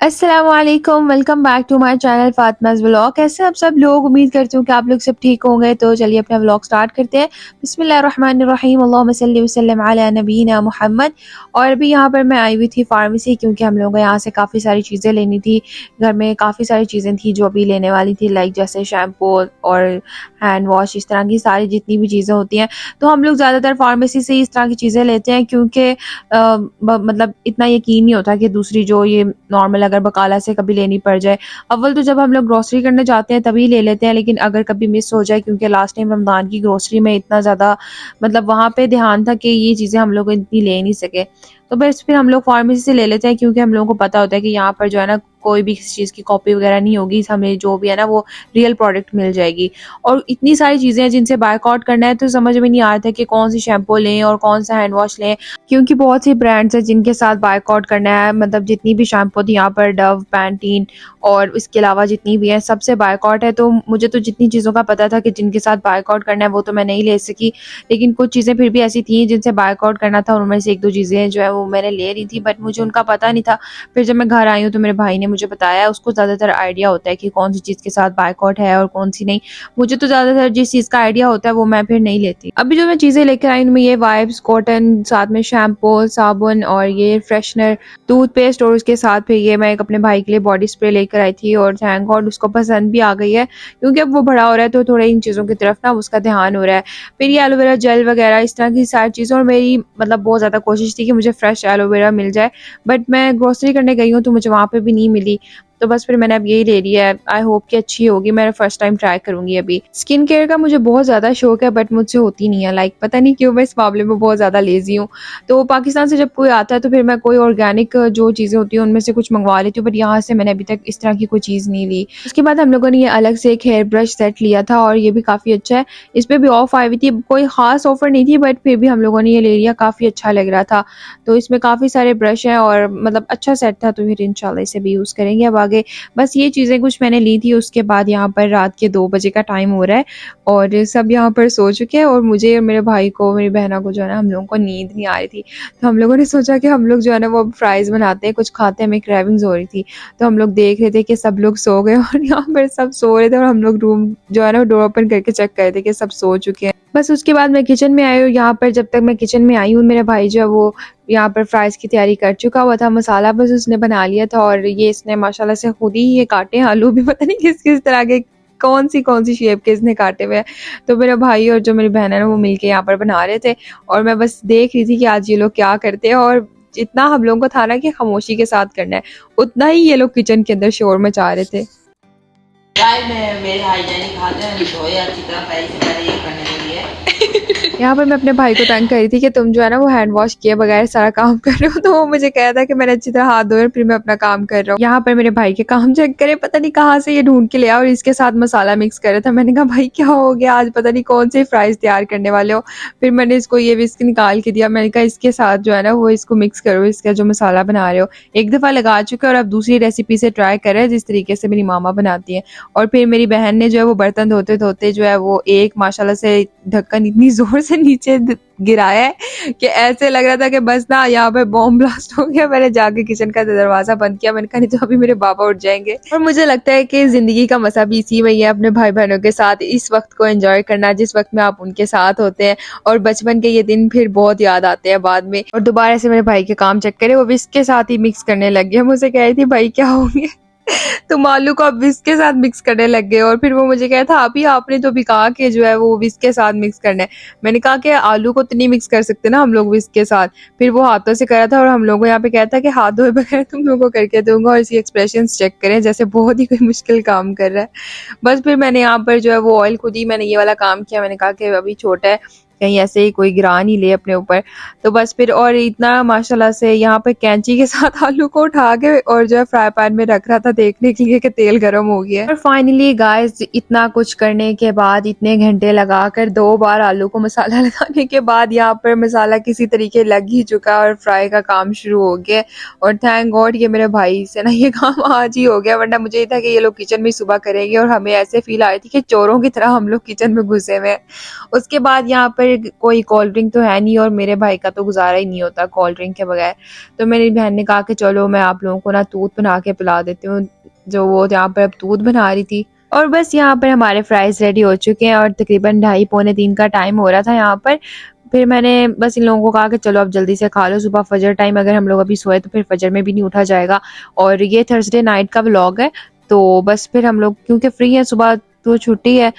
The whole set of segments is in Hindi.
अस्सलामुअलैकुम, welcome back to my channel Fatima's vlog. कैसे हैं आप सब लोग? उम्मीद करती हूँ कि आप लोग सब ठीक होंगे। तो चलिए अपना व्लॉग स्टार्ट करते हैं। बिस्मिल्लाहिर्रहमानिर्रहीम, अल्लाहुम्मा सल्ली वसल्लम अला नबीना मुहम्मद। और अभी यहाँ पर मैं आई हुई थी फार्मेसी, क्योंकि हम लोगों को यहाँ से काफ़ी सारी चीज़ें लेनी थी। घर में काफ़ी सारी चीज़ें थी जो अभी लेने वाली थी, लाइक जैसे शैम्पू और हैंड वॉश, इस तरह की सारी जितनी भी चीज़ें होती हैं। तो हम लोग ज़्यादातर फार्मेसी से इस तरह की चीज़ें लेते हैं, क्योंकि मतलब इतना यकीन नहीं होता कि दूसरी जो ये नॉर्मल अगर बकाला से कभी लेनी पड़ जाए। अव्वल तो जब हम लोग ग्रोसरी करने जाते हैं तभी ले लेते हैं, लेकिन अगर कभी मिस हो जाए, क्योंकि लास्ट टाइम रमज़ान की ग्रोसरी में इतना ज़्यादा मतलब वहाँ पे ध्यान था कि ये चीज़ें हम लोग इतनी ले नहीं सके। तो बस फिर हम लोग फार्मेसी से ले लेते हैं, क्योंकि हम लोगों को पता होता है कि यहाँ पर जो है ना कोई भी किसी चीज़ की कॉपी वगैरह नहीं होगी, हमें जो भी है ना वो रियल प्रोडक्ट मिल जाएगी। और इतनी सारी चीज़ें हैं जिनसे बायकॉट करना है, तो समझ में नहीं आ रहा था कि कौन सी शैम्पू लें और कौन सा हैंड वॉश लें, क्योंकि बहुत सी ब्रांड्स हैं जिनके साथ बायकॉट करना है। मतलब जितनी भी शैम्पू थी यहाँ पर, डव, पैंटीन और इसके अलावा जितनी भी हैं सबसे बायकॉट है। तो मुझे तो जितनी चीज़ों का पता था कि जिनके साथ बायकॉट करना है वो तो मैं नहीं ले सकी, लेकिन कुछ चीज़ें फिर भी ऐसी थी जिनसे बायकॉट करना था, उनमें से एक दो चीज़ें जो है वो मैंने ले रही थी, बट मुझे उनका पता नहीं था। फिर जब मैं घर आई हूँ तो मेरे भाई ने मुझे बताया, उसको ज़्यादातर आइडिया होता है कि कौन सी चीज़ के साथ बायकॉट है और कौन सी नहीं। मुझे तो ज़्यादातर जिस चीज़ का आइडिया होता है वो मैं फिर नहीं लेती। अभी जो मैं चीज़ें लेकर आई उनमें ये वाइप्स, कॉटन, साथ में शैम्पू, साबुन और ये फ्रेशनर, टूथपेस्ट, और उसके साथ फिर ये मैं एक अपने भाई के लिए बॉडी स्प्रे लेकर आई थी, और थैंक गॉड उसको पसंद भी आ गई है, क्योंकि अब वो बड़ा हो रहा है तो थोड़ा इन चीज़ों की तरफ ना उसका ध्यान हो रहा है। फिर ये एलोवेरा जेल वगैरह इस तरह की सारी चीज़ें, और मेरी मतलब बहुत ज़्यादा कोशिश थी कि मुझे फ्रेश एलोवेरा मिल जाए, बट मैं ग्रोसरी करने गई हूँ तो मुझे वहाँ पे भी नहीं मिली। तो बस फिर मैंने अब यही ले लिया है। आई होप कि अच्छी होगी, मैं फर्स्ट टाइम ट्राई करूंगी। अभी स्किन केयर का मुझे बहुत ज़्यादा शौक है, बट मुझसे होती नहीं है। लाइक पता नहीं क्यों मैं इस मामले में बहुत ज़्यादा लेजी हूँ। तो पाकिस्तान से जब कोई आता है तो फिर मैं कोई ऑर्गेनिक जो चीज़ें होती हैं उनमें से कुछ मंगवा लेती हूँ, बट यहाँ से मैंने अभी तक इस तरह की कोई चीज़ नहीं ली। उसके बाद हम लोगों ने ये अलग से एक हेयर ब्रश सेट लिया था, और ये भी काफ़ी अच्छा है। इस पर भी ऑफ आई हुई थी, कोई ख़ास ऑफर नहीं थी, बट फिर भी हम लोगों ने ये ले लिया, काफ़ी अच्छा लग रहा था। तो इसमें काफ़ी सारे ब्रश हैं और मतलब अच्छा सेट था, तो फिर इंशाल्लाह इसे भी यूज़ करेंगे अब आगे। बस ये चीज़ें कुछ मैंने ली थी। उसके बाद यहाँ पर रात के 2 बजे का टाइम हो रहा है और सब यहाँ पर सो चुके हैं, और मुझे और मेरे भाई को, मेरी बहना को जो है ना, हम लोगों को नींद नहीं आ रही थी। तो हम लोगों ने सोचा कि हम लोग जो है ना वो फ्राइज़ बनाते हैं, कुछ खाते हैं, हमें क्रेविंग्स हो रही थी। तो हम लोग देख रहे थे कि सब लोग सो गए और यहाँ पर सब सो रहे थे, और हम लोग रूम जो है ना डोर ओपन करके चेक कर रहे थे कि सब सो चुके हैं। बस उसके बाद मैं किचन में आई, और यहाँ पर जब तक मैं किचन में आई हूँ मेरा भाई जो है वो यहाँ पर फ्राइज़ की तैयारी कर चुका हुआ था। मसाला बस उसने बना लिया था, और ये इसने माशाल्लाह से खुद ही ये काटे हैं आलू भी, पता नहीं किस-किस तरह के, कौन-सी शेप के इसने काटे हुए हैं। तो मेरा भाई और जो मेरी बहन है ना वो मिलके यहाँ पर बना रहे थे, और मैं बस देख रही थी कि आज ये लोग क्या करते हैं। और जितना हम लोगों को था ना कि खामोशी के साथ करना है, उतना ही ये लोग किचन के अंदर शोर मचा रहे थे। यार मैं मेरे हाइजेनिक हाथ है, धोए अच्छी तरह पहले से पहले ये करने के लिए। यहाँ पर मैं अपने भाई को तंग कर रही थी कि तुम जो है ना वो हैंड वॉश किए बगैर सारा काम कर रहे हो, तो वो मुझे कह रहा था कि मैंने अच्छी तरह हाथ धोए और फिर मैं अपना काम कर रहा हूँ। यहाँ पर मेरे भाई के काम चेक करे, पता नहीं कहाँ से ये ढूंढ के लिया और इसके साथ मसाला मिक्स कर रहा था। मैंने कहा भाई क्या हो गया, आज पता नहीं कौन से फ्राइज तैयार करने वाले हो। फिर मैंने इसको ये विस्क निकाल के दिया, मैंने कहा इसके साथ जो है ना वो इसको मिक्स करो, इसका जो मसाला बना रहे हो। एक दफ़ा लगा चुके और अब दूसरी रेसिपी से ट्राई कर रहे हैं जिस तरीके से मेरी मामा बनाती है। और फिर मेरी बहन ने जो है वो बर्तन धोते धोते जो है वो एक माशाल्लाह से ढक्कन इतनी जोर से नीचे गिराया है कि ऐसे लग रहा था कि बस ना यहाँ पे बॉम्ब ब्लास्ट हो गया। मैंने जाके किचन का दरवाजा बंद किया, मैंने कहा नहीं तो अभी मेरे पापा उठ जाएंगे। और मुझे लगता है कि जिंदगी का मजा भी इसी में ही है, अपने भाई बहनों के साथ इस वक्त को एंजॉय करना जिस वक्त में आप उनके साथ होते हैं। और बचपन के ये दिन फिर बहुत याद आते हैं बाद में। और दोबारा से मेरे भाई के काम चेक करे, वो विस्क के साथ ही मिक्स करने लग गया। मुझसे कह रही थी भाई क्या हो गया, तुम आलू को अब विस्क के साथ मिक्स करने लग गए। और फिर वो मुझे कहा था अभी आपने तो भी कहा कि जो है वो विस्क के साथ मिक्स करना है। मैंने कहा कि आलू को तो नहीं मिक्स कर सकते ना हम लोग विस्क के साथ। फिर वो हाथों से करा था, और हम लोगों को यहाँ पे कहता कि हाथ धोए बगैर तुम लोगों को करके दूंगा, और इसकी एक्सप्रेशन चेक करें जैसे बहुत ही कोई मुश्किल काम कर रहा है। बस फिर मैंने यहाँ पर जो है वो ऑयल खुद ही मैंने ये वाला काम किया। मैंने कहा कि अभी छोटा है, कहीं ऐसे ही कोई गिरा नहीं ले अपने ऊपर। तो बस फिर और इतना माशाल्लाह से यहाँ पे कैंची के साथ आलू को उठा के और जो है फ्राई पैन में रख रहा था देखने के लिए कि तेल गर्म हो गया है। और फाइनली गाइस इतना कुछ करने के बाद, इतने घंटे लगाकर 2 बार आलू को मसाला लगाने के बाद यहाँ पर मसाला किसी तरीके लग ही चुका और फ्राई का काम शुरू हो गया। और थैंक गॉड ये मेरे भाई से ना ये काम आज ही हो गया, वरना मुझे ये था कि ये लोग किचन में सुबह करेंगे और हमें ऐसे फील आ रही थी कि चोरों की तरह हम लोग किचन में घुसे हुए हैं। उसके बाद यहाँ पर पर कोई कोल्ड ड्रिंक तो है नहीं और मेरे भाई का तो गुजारा ही नहीं होता कोल्ड ड्रिंक के बगैर। तो मेरी बहन ने कहा कि चलो मैं आप लोगों को ना दूध बना के पिला देती हूँ, जो वो यहाँ पर अब दूध बना रही थी। और बस यहाँ पर हमारे फ्राइज रेडी हो चुके हैं और तकरीबन 2:30-3 का टाइम हो रहा था यहाँ पर। फिर मैंने बस इन लोगों को कहा कि चलो अब जल्दी से खा लो, सुबह फजर टाइम अगर हम लोग अभी सोए तो फिर फजर में भी नहीं उठा जाएगा। और ये थर्सडे नाइट का व्लॉग है, तो बस फिर हम लोग क्योंकि फ्री हैं, सुबह तो छुट्टी है,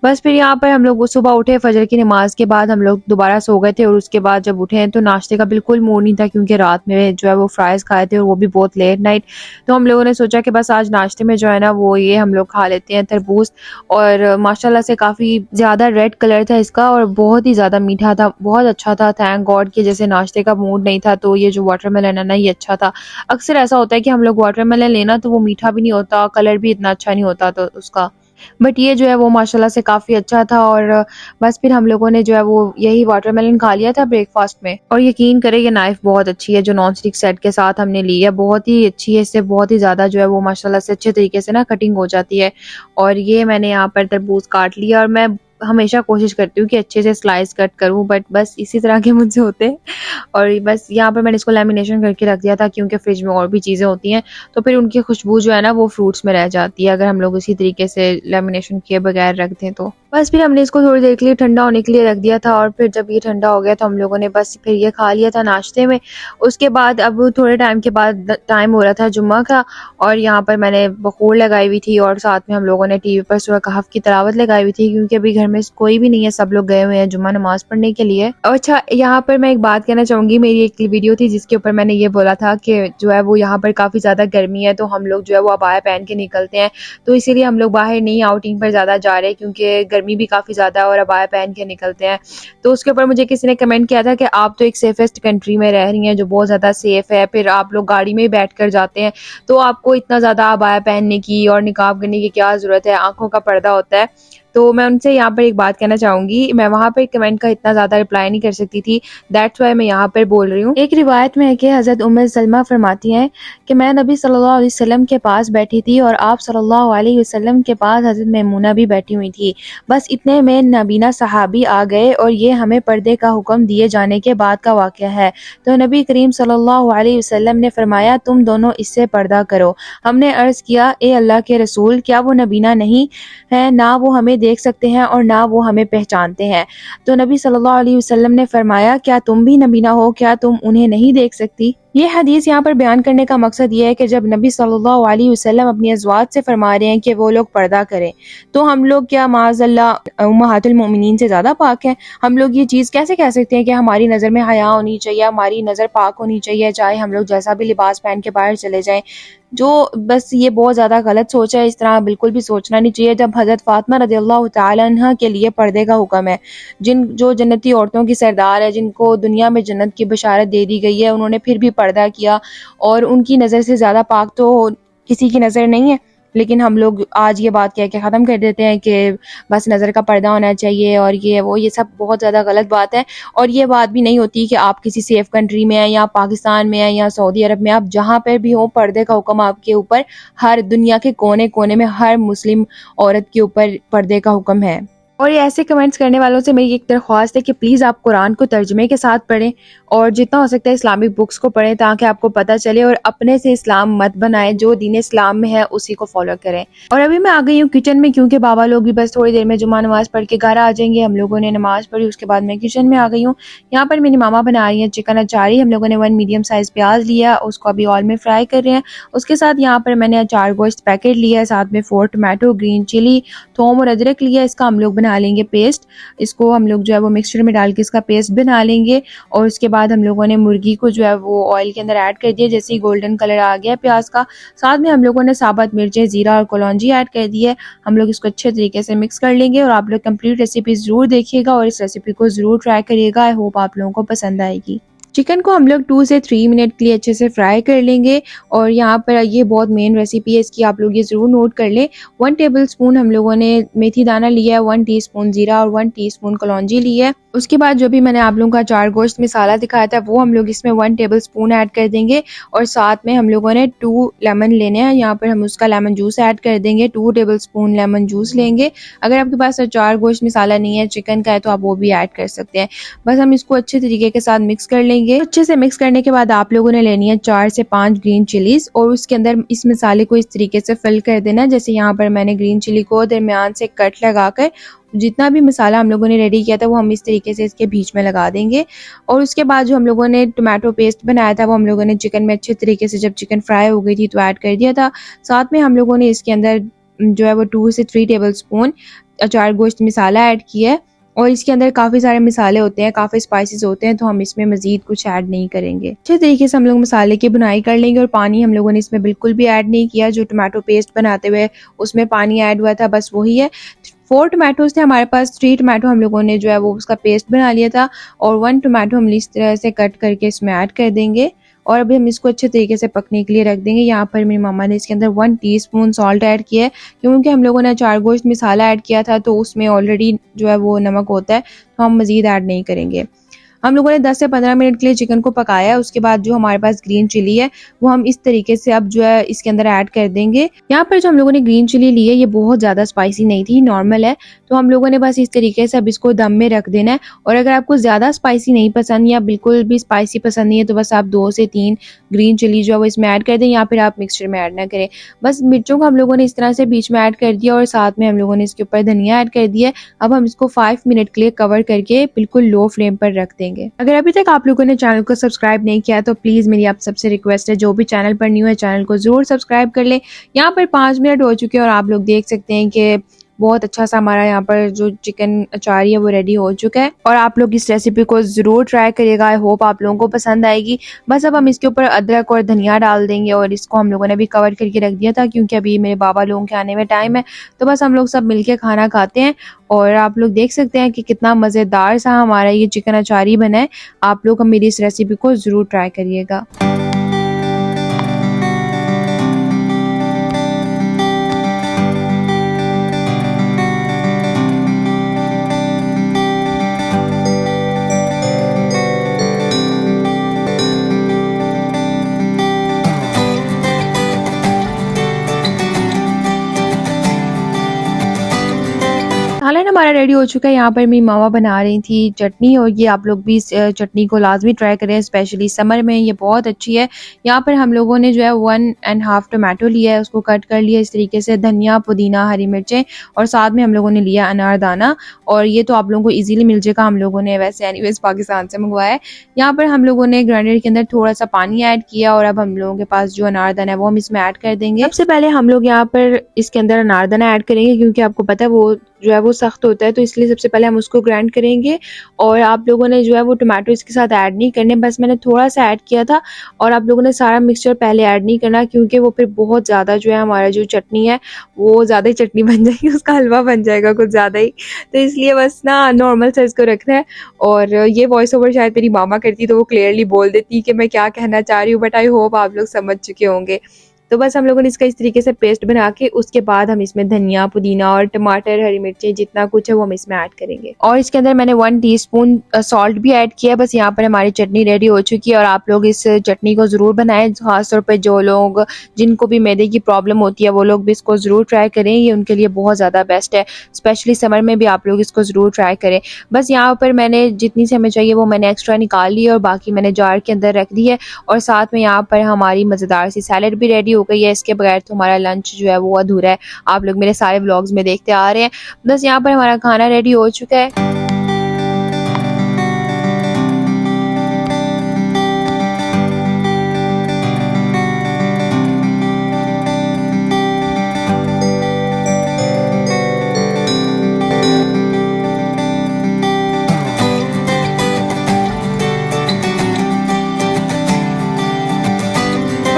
बस फिर यहाँ पर हम लोग वो सुबह उठे, फजर की नमाज के बाद हम लोग दोबारा सो गए थे और उसके बाद जब उठे हैं तो नाश्ते का बिल्कुल मूड नहीं था क्योंकि रात में जो है वो फ्राइज खाए थे और वो भी बहुत लेट नाइट। तो हम लोगों ने सोचा कि बस आज नाश्ते में जो है ना वो ये हम लोग खा लेते हैं तरबूज। और माशाल्लाह से काफ़ी ज़्यादा रेड कलर था इसका और बहुत ही ज़्यादा मीठा था, बहुत अच्छा था। थैंक गॉड कि जैसे नाश्ते का मूड नहीं था तो ये जो वाटरमेलन है ना ये अच्छा था। अक्सर ऐसा होता है कि हम लोग वाटरमेलन लेना तो वो मीठा भी नहीं होता, कलर भी इतना अच्छा नहीं होता तो उसका, बट ये जो है वो माशाल्लाह से काफ़ी अच्छा था। और बस फिर हम लोगों ने जो है वो यही वाटरमेलन खा लिया था ब्रेकफास्ट में। और यकीन करें ये नाइफ बहुत अच्छी है जो नॉन स्टिक सेट के साथ हमने ली है, बहुत ही अच्छी है, इससे बहुत ही ज़्यादा जो है वो माशाल्लाह से अच्छे तरीके से ना कटिंग हो जाती है। और ये मैंने यहाँ पर तरबूज काट लिया और मैं हमेशा कोशिश करती हूँ कि अच्छे से स्लाइस कट करूँ, बट बस इसी तरह के मुझसे होते हैं। और बस यहाँ पर मैंने इसको लेमिनेशन करके रख दिया था क्योंकि फ्रिज में और भी चीज़ें होती हैं तो फिर उनकी खुशबू जो है ना वो फ्रूट्स में रह जाती है अगर हम लोग इसी तरीके से लेमिनेशन किए बगैर रख दें तो। बस फिर हमने इसको थोड़ी देर के लिए ठंडा होने के लिए रख दिया था और फिर जब ये ठंडा हो गया तो हम लोगों ने बस फिर ये खा लिया था नाश्ते में। उसके बाद अब थोड़े टाइम के बाद टाइम हो रहा था जुम्मा का और यहाँ पर मैंने बखूर लगाई हुई थी और साथ में हम लोगों ने टीवी पर सूरह कहफ की तिलावत लगाई हुई थी क्योंकि अभी घर में कोई भी नहीं है, सब लोग गए हुए हैं जुम्मा नमाज पढ़ने के लिए। अच्छा, यहाँ पर मैं एक बात कहना चाहूँगी, मेरी एक वीडियो थी जिसके ऊपर मैंने ये बोला था कि जो है वो यहाँ पर काफ़ी ज़्यादा गर्मी है तो हम लोग जो है वो अबाया पहन के निकलते हैं, तो इसीलिए हम लोग बाहर नहीं आउटिंग पर ज़्यादा जा रहे क्योंकि गर्मी भी काफ़ी ज़्यादा है और अबाया पहन के निकलते हैं। तो उसके ऊपर मुझे किसी ने कमेंट किया था कि आप तो एक सेफेस्ट कंट्री में रह रही हैं जो बहुत ज़्यादा सेफ़ है, फिर आप लोग गाड़ी में ही बैठ कर जाते हैं तो आपको इतना ज़्यादा अबाया पहनने की और निकाब करने की क्या ज़रूरत है, आँखों का पर्दा होता है। तो मैं उनसे यहाँ पर एक बात कहना चाहूँगी, मैं वहाँ पर कमेंट का इतना ज़्यादा रिप्लाई नहीं कर सकती थी, दैट्स वाई मैं यहाँ पर बोल रही हूँ। एक रिवायत में है कि हज़रत उम्मे सलमा फरमाती हैं कि मैं नबी सल्लल्लाहु अलैहि वसल्लम के पास बैठी थी और आप सल्लल्लाहु अलैहि वसल्लम के पास हज़रत मैमूना भी बैठी हुई थी। बस इतने में नबीना सहाबी आ गए और ये हमें पर्दे का हुक्म दिए जाने के बाद का वाक़या है। तो नबी करीम सल्लल्लाहु अलैहि वसल्लम ने फरमाया तुम दोनों इससे पर्दा करो। हमने अर्ज़ किया ए अल्लाह के रसूल, क्या वो नबीना नहीं है? ना वो हमें देख सकते हैं और ना वो हमें पहचानते हैं। तो नबी सल्लल्लाहु अलैहि वसल्लम ने फरमाया क्या तुम भी नबीना हो, क्या तुम उन्हें नहीं देख सकती? ये हदीस यहाँ पर बयान करने का मकसद ये है कि जब नबी सल्लल्लाहु अलैहि वसल्लम अपनी अज़वाज से फरमा रहे हैं कि वो लोग पर्दा करें, तो हम लोग क्या माज़अल्लाह उम्महातुल मोमिनीन से ज़्यादा पाक हैं? हम लोग ये चीज़ कैसे कह सकते हैं कि हमारी नज़र में हया होनी चाहिए, हमारी नज़र पाक होनी चाहिए, चाहे हम लोग जैसा भी लिबास पहन के बाहर चले जाएं? जो बस ये बहुत ज़्यादा गलत सोच है, इस तरह बिल्कुल भी सोचना नहीं चाहिए। जब हज़रत फ़ातिमा रज़ियल्लाहु तआला अन्हा के लिए पर्दे का हुक्म है, जो जन्नती औरतों की सरदार है, जिनको दुनिया में जन्नत की बशारत दे दी गई है, उन्होंने फिर भी पर्दा किया और उनकी नज़र से ज़्यादा पाक तो किसी की नज़र नहीं है। लेकिन हम लोग आज ये बात कह के ख़त्म कर देते हैं कि बस नज़र का पर्दा होना चाहिए और ये वो, ये सब बहुत ज़्यादा गलत बात है। और ये बात भी नहीं होती कि आप किसी सेफ कंट्री में हैं या पाकिस्तान में हैं या सऊदी अरब में, आप जहाँ पर भी हो पर्दे का हुक्म आपके ऊपर, हर दुनिया के कोने कोने में हर मुस्लिम औरत के ऊपर पर्दे का हुक्म है। और ये ऐसे कमेंट्स करने वालों से मेरी एक दरख्वास्त है कि प्लीज़ आप कुरान को तर्जुमे के साथ पढ़ें और जितना हो सकता है इस्लामिक बुक्स को पढ़ें ताकि आपको पता चले और अपने से इस्लाम मत बनाएं, जो दीन इस्लाम में है उसी को फॉलो करें। और अभी मैं आ गई हूँ किचन में क्योंकि बाबा लोग भी बस थोड़ी देर में जुम्मा नमाज पढ़ के घर आ जाएंगे। हम लोगों ने नमाज पढ़ी, उसके बाद मैं किचन में आ गई हूँ। यहाँ पर मेरी मामा बना रही हैं चिकन अचारी। हम लोगों ने 1 मीडियम साइज़ प्याज लिया, उसको अभी ऑयल में फ्राई कर रहे हैं। उसके साथ यहाँ पर मैंने अचार गोश्त पैकेट लिया है, साथ में 4 टमाटो, ग्रीन चिली, थोम और अदरक लिया। इसका हम लोग बना लेंगे पेस्ट। इसको हम लोग जो है वो मिक्सचर में डाल के इसका पेस्ट बना लेंगे। और उसके बाद हम लोगों ने मुर्गी को जो है वो ऑयल के अंदर ऐड कर दिया। जैसे ही गोल्डन कलर आ गया प्याज का, साथ में हम लोगों ने साबुत मिर्चें, जीरा और कलौंजी ऐड कर दी है। हम लोग इसको अच्छे तरीके से मिक्स कर लेंगे और आप लोग कंप्लीट रेसिपी ज़रूर देखिएगा और इस रेसिपी को ज़रूर ट्राई करिएगा। आई होप आप लोगों को पसंद आएगी। चिकन को हम लोग 2 से 3 मिनट के लिए अच्छे से फ्राई कर लेंगे। और यहाँ पर ये बहुत मेन रेसिपी है, इसकी आप लोग ये ज़रूर नोट कर लें। 1 टेबलस्पून हम लोगों ने मेथी दाना लिया है, 1 टीस्पून जीरा और 1 टीस्पून कलौंजी ली है। उसके बाद जो भी मैंने आप लोगों का अचार गोश्त मसाला दिखाया था वो हम लोग इसमें 1 टेबल स्पून ऐड कर देंगे और साथ में हम लोगों ने 2 लेमन लेने हैं। यहाँ पर हम उसका लेमन जूस ऐड कर देंगे, 2 टेबल स्पून लेमन जूस लेंगे। अगर आपके पास अचार गोश्त मसाला नहीं है, चिकन का है, तो आप वो भी ऐड कर सकते हैं। बस हम इसको अच्छे तरीके के साथ मिक्स कर लेंगे। अच्छे से मिक्स करने के बाद आप लोगों ने लेनी है 4 से 5 ग्रीन चिलीज और उसके अंदर इस मसाले को इस तरीके से फिल कर देना। जैसे यहाँ पर मैंने ग्रीन चिली को दरमियान से कट लगाकर जितना भी मसाला हम लोगों ने रेडी किया था वो हम इस तरीके से इसके बीच में लगा देंगे। और उसके बाद जो हम लोगों ने टोमेटो पेस्ट बनाया था वो हम लोगों ने चिकन में अच्छे तरीके से जब चिकन फ्राई हो गई थी तो ऐड कर दिया था। साथ में हम लोगों ने इसके अंदर जो है वो 2 से 3 टेबल स्पून अचार गोश्त मसाला ऐड किया है और इसके अंदर काफ़ी सारे मसाले होते हैं, काफ़ी स्पाइसेस होते हैं, तो हम इसमें मजीद कुछ ऐड नहीं करेंगे। अच्छे तरीके से हम लोग मसाले की बुनाई कर लेंगे और पानी हम लोगों ने इसमें बिल्कुल भी ऐड नहीं किया। जो टोमेटो पेस्ट बनाते हुए उसमें पानी ऐड हुआ था बस वही है। 4 टोमेटोज थे हमारे पास, 3 टोमेटो हम लोगों ने जो है वो उसका पेस्ट बना लिया था और 1 टोमेटो हम इस तरह से कट करके इसमें ऐड कर देंगे और अभी हम इसको अच्छे तरीके से पकने के लिए रख देंगे। यहाँ पर मेरी मम्मा ने इसके अंदर 1 टीस्पून सॉल्ट ऐड किया है क्योंकि हम लोगों ने अचार गोश्त मसाला ऐड किया था तो उसमें ऑलरेडी जो है वो नमक होता है, तो हम मज़ीद ऐड नहीं करेंगे। हम लोगों ने 10 से 15 मिनट के लिए चिकन को पकाया है। उसके बाद जो हमारे पास ग्रीन चिली है वो हम इस तरीके से अब जो है इसके अंदर ऐड कर देंगे। यहाँ पर जो हम लोगों ने ग्रीन चिली ली है ये बहुत ज़्यादा स्पाइसी नहीं थी, नॉर्मल है, तो हम लोगों ने बस इस तरीके से अब इसको दम में रख देना है। और अगर आपको ज़्यादा स्पाइसी नहीं पसंद या बिल्कुल भी स्पाइसी पसंद नहीं है तो बस आप 2 से 3 ग्रीन चिली जो है वो इसमें ऐड कर दें या फिर आप मिक्सचर में ऐड ना करें। बस मिर्चों को हम लोगों ने इस तरह से बीच में ऐड कर दिया और साथ में हम लोगों ने इसके ऊपर धनिया ऐड कर दिया। अब हम इसको 5 मिनट के लिए कवर करके बिल्कुल लो फ्लेम पर रख देंगे। अगर अभी तक आप लोगों ने चैनल को सब्सक्राइब नहीं किया तो प्लीज़ मेरी आप सबसे रिक्वेस्ट है, जो भी चैनल पर न्यू है चैनल को ज़रूर सब्सक्राइब कर लें। यहाँ पर 5 मिनट हो चुके हैं और आप लोग देख सकते हैं कि बहुत अच्छा सा हमारा यहाँ पर जो चिकन अचारी है वो रेडी हो चुका है और आप लोग इस रेसिपी को ज़रूर ट्राई करिएगा। आई होप आप लोगों को पसंद आएगी। बस अब हम इसके ऊपर अदरक और धनिया डाल देंगे और इसको हम लोगों ने भी कवर करके रख दिया था क्योंकि अभी मेरे बाबा लोगों के आने में टाइम है, तो बस हम लोग सब मिलके खाना खाते हैं। और आप लोग देख सकते हैं कि कितना मज़ेदार सा हमारा ये चिकन अचारी बना है। आप लोग मेरी इस रेसिपी को ज़रूर ट्राई करिएगा। सालन हमारा रेडी हो चुका है। यहाँ पर मेरी मामा बना रही थी चटनी और ये आप लोग भी इस चटनी को लाजमी ट्राई करें, स्पेशली समर में ये बहुत अच्छी है। यहाँ पर हम लोगों ने जो है 1.5 टोमेटो लिया है, उसको कट कर लिया इस तरीके से, धनिया, पुदीना, हरी मिर्चें और साथ में हम लोगों ने लिया अनारदाना और ये तो आप लोगों को इजीली मिल जाएगा, हम लोगों ने वैसे एनीवेज पाकिस्तान से मंगवाया है। यहाँ पर हम लोगों ने ग्राइंडर के अंदर थोड़ा सा पानी ऐड किया और अब हम लोगों के पास जो अनारदाना है वो हम इसमें ऐड कर देंगे। सबसे पहले हम लोग यहाँ पर इसके अंदर अनारदाना ऐड करेंगे क्योंकि आपको पता है वो जो है वो सख्त होता है, तो इसलिए सबसे पहले हम उसको ग्राइंड करेंगे। और आप लोगों ने जो है वो टोमेटो इसके साथ ऐड नहीं करने, बस मैंने थोड़ा सा ऐड किया था और आप लोगों ने सारा मिक्सचर पहले ऐड नहीं करना क्योंकि वो फिर बहुत ज़्यादा जो है हमारा जो चटनी है वो ज़्यादा ही चटनी बन जाएगी, उसका हलवा बन जाएगा कुछ ज़्यादा ही, तो इसलिए बस ना नॉर्मल साइज़ को रखना है। और ये वॉइस ओवर शायद मेरी मामा करती तो वो क्लियरली बोल देती कि मैं क्या कहना चाह रही हूँ, बट आई होप आप लोग समझ चुके होंगे। तो बस हम लोगों ने इसका इस तरीके से पेस्ट बना के उसके बाद हम इसमें धनिया, पुदीना और टमाटर, हरी मिर्चें जितना कुछ है वो हम इसमें ऐड करेंगे और इसके अंदर मैंने 1 टीस्पून सॉल्ट भी ऐड किया है। बस यहाँ पर हमारी चटनी रेडी हो चुकी है और आप लोग इस चटनी को ज़रूर बनाएं, खासतौर पर जो लोग जिनको भी मैदे की प्रॉब्लम होती है वो लोग भी इसको ज़रूर ट्राई करें, ये उनके लिए बहुत ज़्यादा बेस्ट है, स्पेशली समर में भी आप लोग इसको ज़रूर ट्राई करें। बस यहाँ पर मैंने जितनी से हमें चाहिए वो मैंने एक्स्ट्रा निकाल ली और बाकी मैंने जार के अंदर रख दी है और साथ में यहाँ पर हमारी मज़ेदार सी सैलड भी रेडी हो गई है। इसके बगैर तो हमारा लंच जो है वो अधूरा है, आप लोग मेरे सारे व्लॉग्स में देखते आ रहे हैं। बस यहाँ पर हमारा खाना रेडी हो चुका है।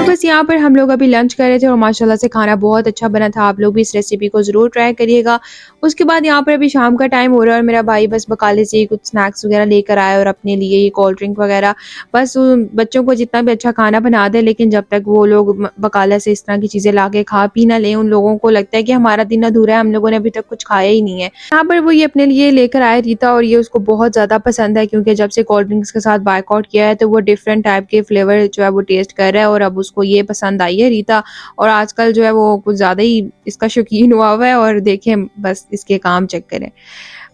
बस यहाँ यहाँ पर हम लोग अभी लंच कर रहे थे और माशाल्लाह से खाना बहुत अच्छा बना था। आप लोग भी इस रेसिपी को ज़रूर ट्राई करिएगा। उसके बाद यहाँ पर अभी शाम का टाइम हो रहा है और मेरा भाई बस बकाले से कुछ स्नैक्स वगैरह लेकर आया और अपने लिए ये कोल्ड ड्रिंक वगैरह, बस बच्चों को जितना भी अच्छा खाना बना दे, लेकिन जब तक वो लोग बकाला से इस तरह की चीज़ें ला के खा पी ना लें, उन लोगों को लगता है कि हमारा दिन अधूरा है, हम लोगों ने अभी तक कुछ खाया ही नहीं है। यहाँ पर वो ये अपने लिए लेकर आया रीता और ये उसको बहुत ज़्यादा पसंद है, क्योंकि जब से कोल्ड ड्रिंक्स के साथ बायकॉट किया है तो वो डिफरेंट टाइप के फ्लेवर जो है वो टेस्ट कर रहा है और अब उसको ये पसंद आई है रीता। और आजकल जो है वो कुछ ज़्यादा ही इसका शौकीन हुआ है और देखें बस इसके काम चेक करें।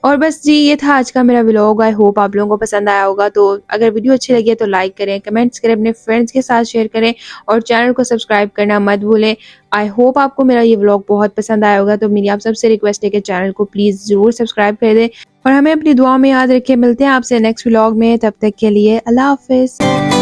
और बस जी ये था आज का मेरा व्लॉग। आई होप आप लोगों को पसंद आया होगा। तो अगर वीडियो अच्छी लगी है तो लाइक करें, कमेंट्स करें, अपने फ्रेंड्स के साथ शेयर करें और चैनल को सब्सक्राइब करना मत भूलें। आई होप आपको मेरा ये व्लॉग बहुत पसंद आया होगा। तो मेरी आप सबसे रिक्वेस्ट है कि चैनल को प्लीज़ ज़रूर सब्सक्राइब कर दें और हमें अपनी दुआ में याद रखें। मिलते हैं आपसे नेक्स्ट व्लॉग में, तब तक के लिए अल्लाह हाफिज़।